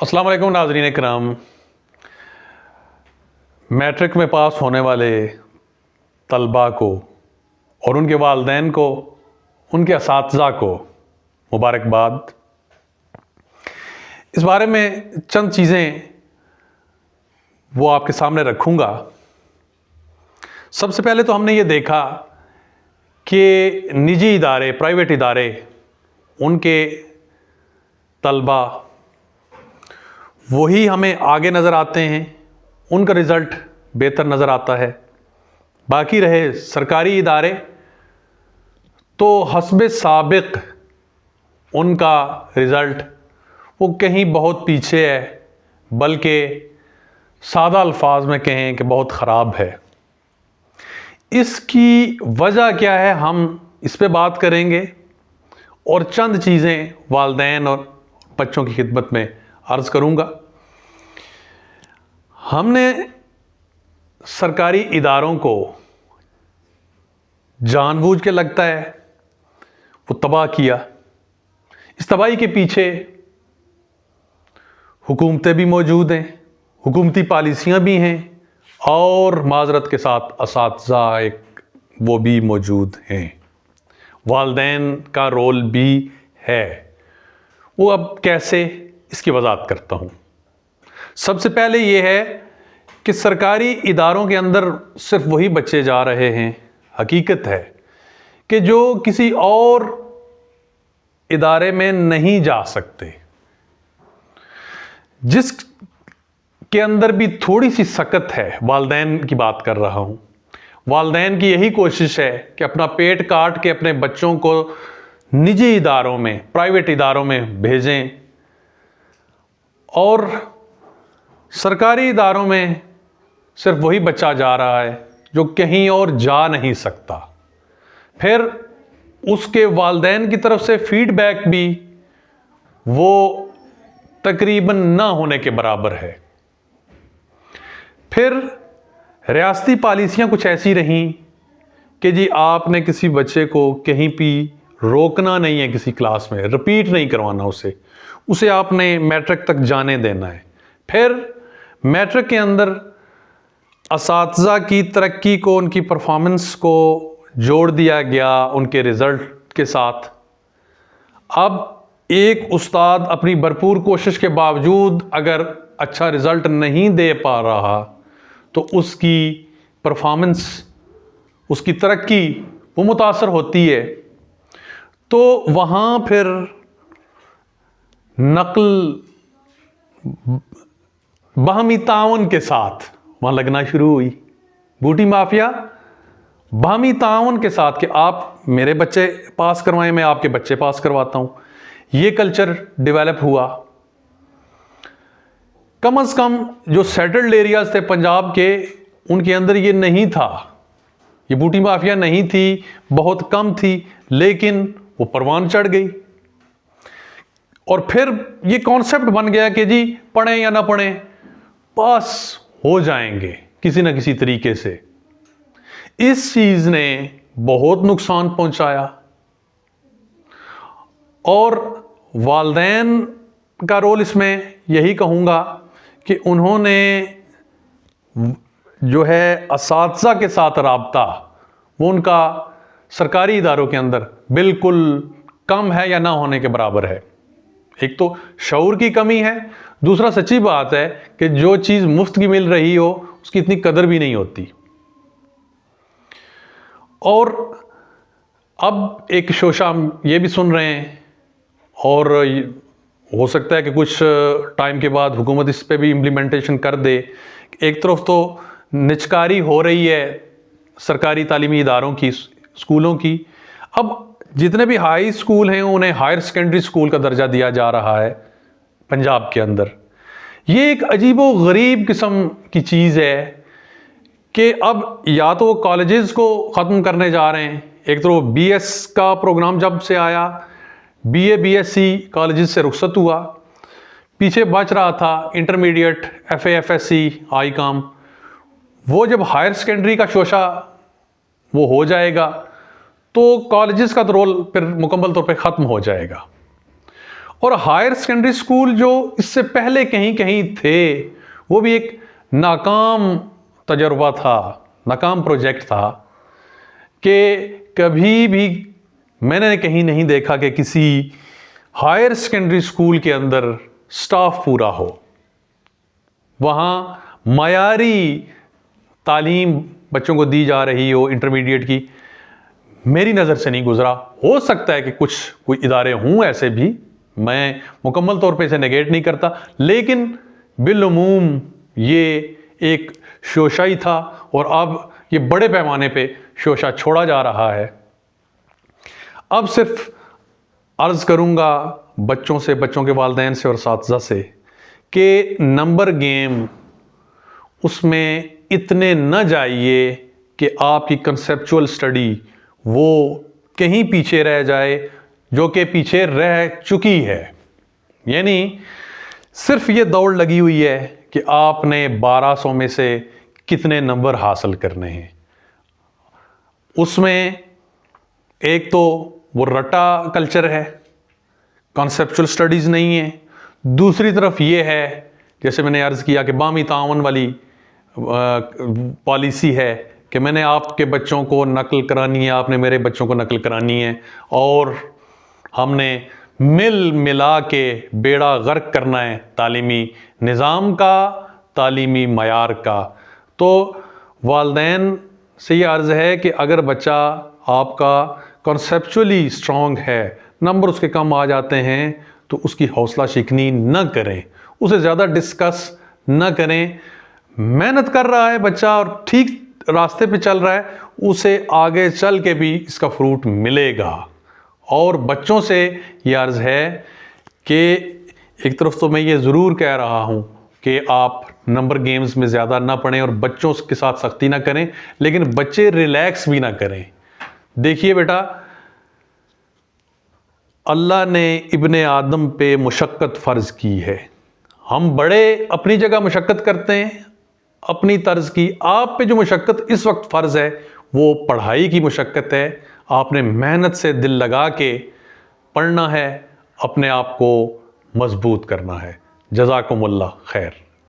अस्सलाम वालेकुम नाज़रीन करम। मैट्रिक में पास होने वाले तलबा को और उनके वालिदैन को, उनके असातिज़ा को मुबारकबाद। इस बारे में चंद चीज़ें वो आपके सामने रखूँगा। सबसे पहले तो हमने ये देखा कि निजी इदारे, प्राइवेट इदारे, उनके तलबा वही हमें आगे नज़र आते हैं, उनका रिज़ल्ट बेहतर नज़र आता है। बाकी रहे सरकारी इदारे तो हस्बे साबिक़ उनका रिज़ल्ट वो कहीं बहुत पीछे है, बल्कि सादा अल्फाज में कहें कि बहुत ख़राब है। इसकी वजह क्या है, हम इस पे बात करेंगे और चंद चीज़ें वालिदैन और बच्चों की खिदमत में अर्ज़ करूँगा। हमने सरकारी इदारों को जानबूझ के लगता है वो तबाह किया। इस तबाही के पीछे हुकूमतें भी मौजूद हैं, हुकूमती पॉलिसियाँ भी हैं और माज़रत के साथ असातिज़ा एक वो भी मौजूद हैं। वालिदैन का रोल भी है। वो अब कैसे, इसकी वज़ाहत करता हूँ। सबसे पहले ये है कि सरकारी इदारों के अंदर सिर्फ वही बच्चे जा रहे हैं। हकीकत है कि जो किसी और इदारे में नहीं जा सकते, जिस के अंदर भी थोड़ी सी सकत है। वालिदैन की बात कर रहा हूँ। वालिदैन की यही कोशिश है कि अपना पेट काट के अपने बच्चों को निजी इदारों में, प्राइवेट इदारों में भेजें और सरकारी इदारों में सिर्फ वही बच्चा जा रहा है जो कहीं और जा नहीं सकता। फिर उसके वालिदैन की तरफ से फीडबैक भी वो तकरीबन ना होने के बराबर है। फिर रियासती पॉलिसियाँ कुछ ऐसी रहीं कि जी आपने किसी बच्चे को कहीं भी रोकना नहीं है, किसी क्लास में रिपीट नहीं करवाना उसे आपने मैट्रिक तक जाने देना है। फिर मैट्रिक के अंदर असातिज़ा की तरक्की को, उनकी परफॉर्मेंस को जोड़ दिया गया उनके रिज़ल्ट के साथ। अब एक उस्ताद अपनी भरपूर कोशिश के बावजूद अगर अच्छा रिज़ल्ट नहीं दे पा रहा तो उसकी परफॉर्मेंस, उसकी तरक्की वो मुतासर होती है। तो वहाँ फिर नकल बाहमी ताउन के साथ वहाँ लगना शुरू हुई। बूटी माफिया बाहमी ताउन के साथ कि आप मेरे बच्चे पास करवाएं, मैं आपके बच्चे पास करवाता हूँ। ये कल्चर डेवलप हुआ। कम अज़ कम जो सेटल्ड एरियाज़ थे पंजाब के, उनके अंदर ये नहीं था, ये बूटी माफिया नहीं थी, बहुत कम थी, लेकिन वो परवान चढ़ गई। और फिर ये कॉन्सेप्ट बन गया कि जी पढ़ें या ना पढ़ें, पास हो जाएंगे किसी ना किसी तरीके से। इस चीज़ ने बहुत नुकसान पहुंचाया और वालिदैन का रोल इसमें यही कहूँगा कि उन्होंने जो है असातिज़ा के साथ राब्ता, वो उनका सरकारी इदारों के अंदर बिल्कुल कम है या ना होने के बराबर है। एक तो शऊर की कमी है, दूसरा सच्ची बात है कि जो चीज़ मुफ्त की मिल रही हो उसकी इतनी कदर भी नहीं होती। और अब एक शोशा हम ये भी सुन रहे हैं और हो सकता है कि कुछ टाइम के बाद हुकूमत इस पे भी इम्प्लीमेंटेशन कर दे। एक तरफ तो निचकारी हो रही है सरकारी तालीमी इदारों की, स्कूलों की। अब जितने भी हाई स्कूल हैं उन्हें हायर सेकेंडरी स्कूल का दर्जा दिया जा रहा है पंजाब के अंदर। ये एक अजीबो गरीब किस्म की चीज़ है कि अब या तो वो कॉलेजेस को ख़त्म करने जा रहे हैं। एक तो BS का प्रोग्राम जब से आया, BA BSc कॉलेजेस से रुखसत हुआ, पीछे बच रहा था इंटरमीडिएट, FA FSc ICOM। वो जब हायर सेकेंडरी का शोशा वो हो जाएगा तो कॉलेजेस का तो रोल फिर मुकम्मल तौर पे ख़त्म हो जाएगा। اور ہائر سیکنڈری اسکول جو اس سے پہلے کہیں کہیں تھے وہ بھی ایک ناکام تجربہ تھا، ناکام پروجیکٹ تھا کہ کبھی بھی میں نے کہیں نہیں دیکھا کہ کسی ہائر سیکنڈری اسکول کے اندر سٹاف پورا ہو، وہاں معیاری تعلیم بچوں کو دی جا رہی ہو انٹرمیڈیٹ کی، میری نظر سے نہیں گزرا۔ ہو سکتا ہے کہ کوئی ادارے ہوں ایسے بھی، میں مکمل طور پہ اسے نیگیٹ نہیں کرتا، لیکن بالعموم یہ ایک شوشہ ہی تھا اور اب یہ بڑے پیمانے پہ شوشہ چھوڑا جا رہا ہے۔ اب صرف عرض کروں گا بچوں سے، بچوں کے والدین سے اور اساتذہ سے کہ نمبر گیم اس میں اتنے نہ جائیے کہ آپ کی کنسیپچول سٹڈی وہ کہیں پیچھے رہ جائے جو کہ پیچھے رہ چکی ہے۔ یعنی صرف یہ دوڑ لگی ہوئی ہے کہ آپ نے 1200 میں سے کتنے نمبر حاصل کرنے ہیں۔ اس میں ایک تو وہ رٹا کلچر ہے، کانسیپچول سٹڈیز نہیں ہیں، دوسری طرف یہ ہے جیسے میں نے عرض کیا کہ باہمی تعاون والی پالیسی ہے کہ میں نے آپ کے بچوں کو نقل کرانی ہے، آپ نے میرے بچوں کو نقل کرانی ہے، اور ہم نے مل ملا کے بیڑا غرق کرنا ہے تعلیمی نظام کا، تعلیمی معیار کا۔ تو والدین سے یہ عرض ہے کہ اگر بچہ آپ کا کنسیپچولی اسٹرانگ ہے، نمبر اس کے کم آ جاتے ہیں، تو اس کی حوصلہ شکنی نہ کریں، اسے زیادہ ڈسکس نہ کریں۔ محنت کر رہا ہے بچہ اور ٹھیک راستے پہ چل رہا ہے، اسے آگے چل کے بھی اس کا فروٹ ملے گا۔ اور بچوں سے یہ عرض ہے کہ ایک طرف تو میں یہ ضرور کہہ رہا ہوں کہ آپ نمبر گیمز میں زیادہ نہ پڑھیں اور بچوں کے ساتھ سختی نہ کریں، لیکن بچے ریلیکس بھی نہ کریں۔ دیکھیے بیٹا، اللہ نے ابن آدم پہ مشقت فرض کی ہے، ہم بڑے اپنی جگہ مشقت کرتے ہیں اپنی طرز کی، آپ پہ جو مشقت اس وقت فرض ہے وہ پڑھائی کی مشقت ہے۔ آپ نے محنت سے دل لگا کے پڑھنا ہے، اپنے آپ کو مضبوط کرنا ہے۔ جزاکم اللہ خیر۔